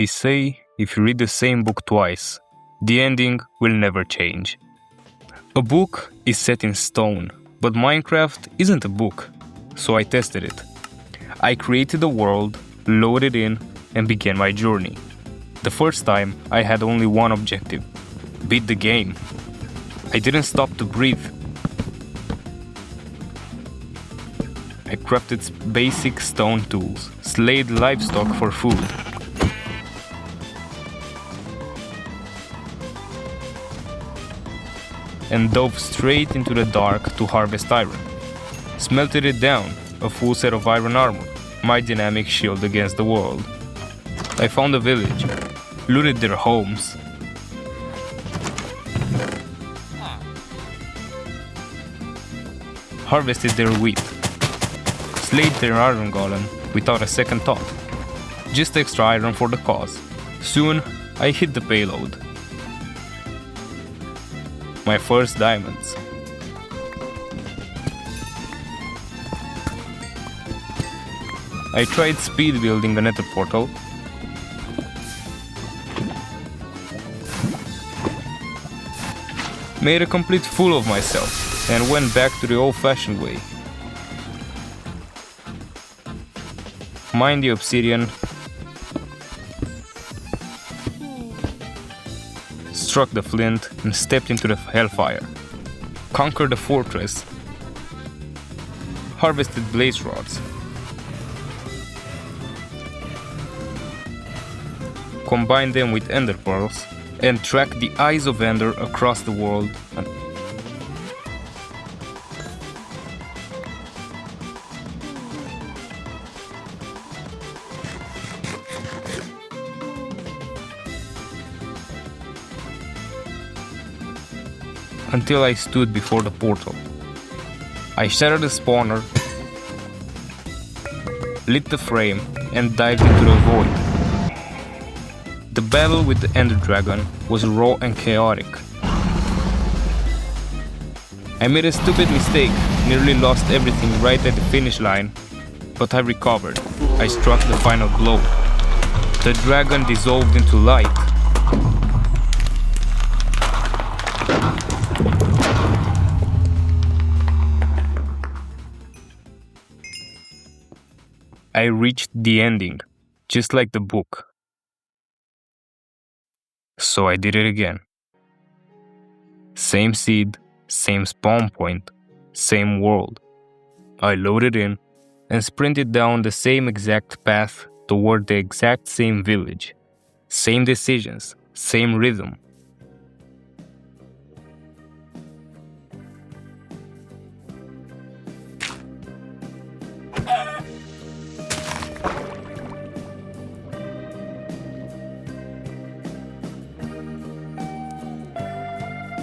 They say if you read the same book twice, the ending will never change. A book is set in stone, but Minecraft isn't a book, so I tested it. I created a world, loaded in, and began my journey. The first time, I had only one objective: beat the game. I didn't stop to breathe. I crafted basic stone tools, slayed livestock for food. And dove straight into the dark to harvest iron. Smelted it down, a full set of iron armor, my dynamic shield against the world. I found a village, looted their homes. Harvested their wheat. Slayed their iron golem without a second thought. Just extra iron for the cause. Soon, I hit the payload. My first diamonds. I tried speed building a nether portal. Made a complete fool of myself and went back to the old-fashioned way. Mined the obsidian, struck the flint and stepped into the hellfire. Conquered the fortress, harvested blaze rods, combined them with ender pearls, and tracked the eyes of Ender across the world. Until I stood before the portal. I shattered the spawner, lit the frame, and dived into the void. The battle with the Ender Dragon was raw and chaotic. I made a stupid mistake, nearly lost everything right at the finish line, but I recovered. I struck the final blow. The dragon dissolved into light. I reached the ending, just like the book. So I did it again. Same seed, same spawn point, same world. I loaded in and sprinted down the same exact path toward the exact same village. Same decisions, same rhythm.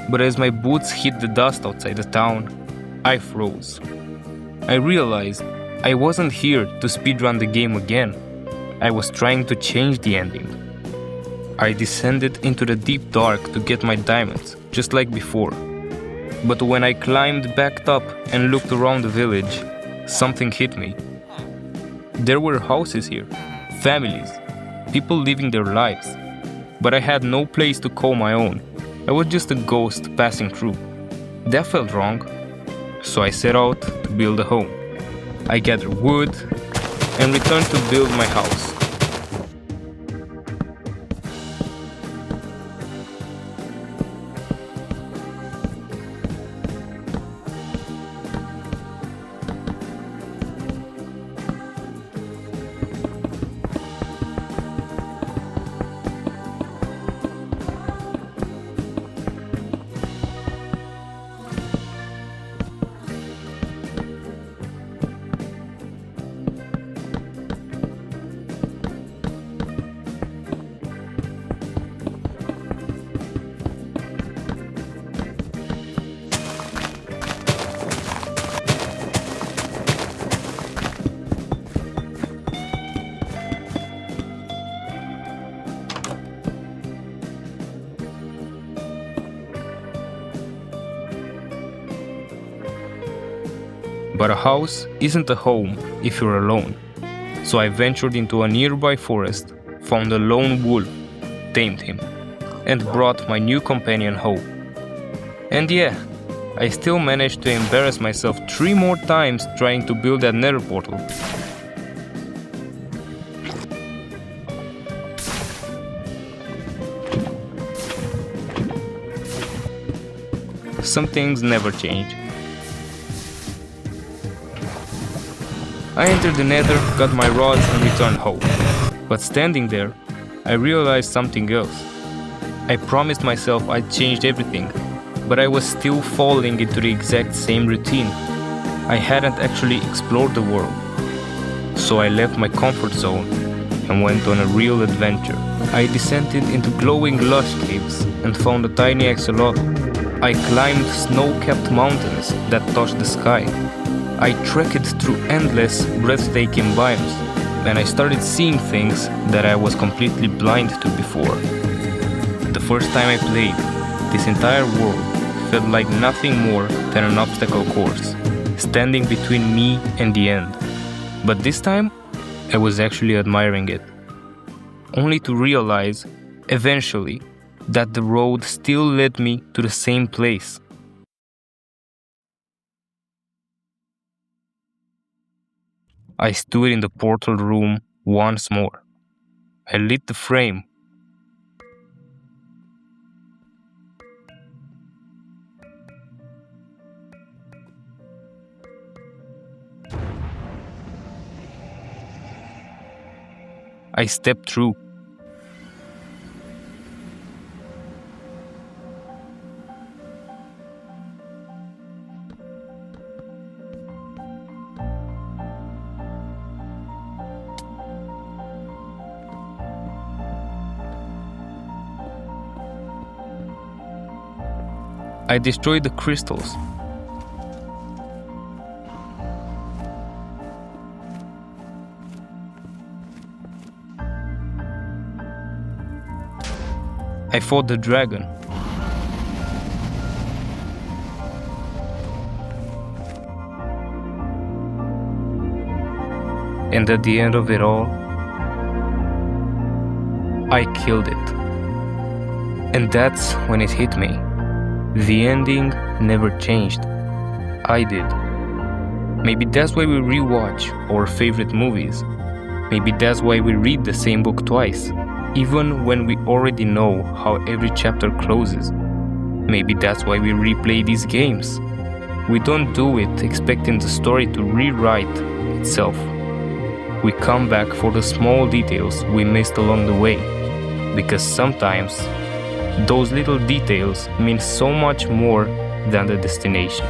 But as my boots hit the dust outside the town, I froze. I realized I wasn't here to speedrun the game again. I was trying to change the ending. I descended into the deep dark to get my diamonds, just like before. But when I climbed back up and looked around the village, something hit me. There were houses here, families, people living their lives. But I had no place to call my own. I was just a ghost passing through. That felt wrong, so I set out to build a home. I gathered wood and returned to build my house. But a house isn't a home if you're alone. So I ventured into a nearby forest, found a lone wolf, tamed him, and brought my new companion home. And yeah, I still managed to embarrass myself 3 more times trying to build that nether portal. Some things never change. I entered the nether, got my rods and returned home. But standing there, I realized something else. I promised myself I'd changed everything, but I was still falling into the exact same routine. I hadn't actually explored the world. So I left my comfort zone and went on a real adventure. I descended into glowing lush caves and found a tiny axolotl. I climbed snow-capped mountains that touched the sky. I trekked through endless, breathtaking biomes, and I started seeing things that I was completely blind to before. The first time I played, this entire world felt like nothing more than an obstacle course, standing between me and the end. But this time, I was actually admiring it, only to realize, eventually, that the road still led me to the same place. I stood in the portal room once more. I lit the frame. I stepped through. I destroyed the crystals. I fought the dragon. And at the end of it all, I killed it. And that's when it hit me. The ending never changed. I did. Maybe that's why we rewatch our favorite movies. Maybe that's why we read the same book twice, even when we already know how every chapter closes. Maybe that's why we replay these games. We don't do it expecting the story to rewrite itself. We come back for the small details we missed along the way, because sometimes those little details mean so much more than the destination.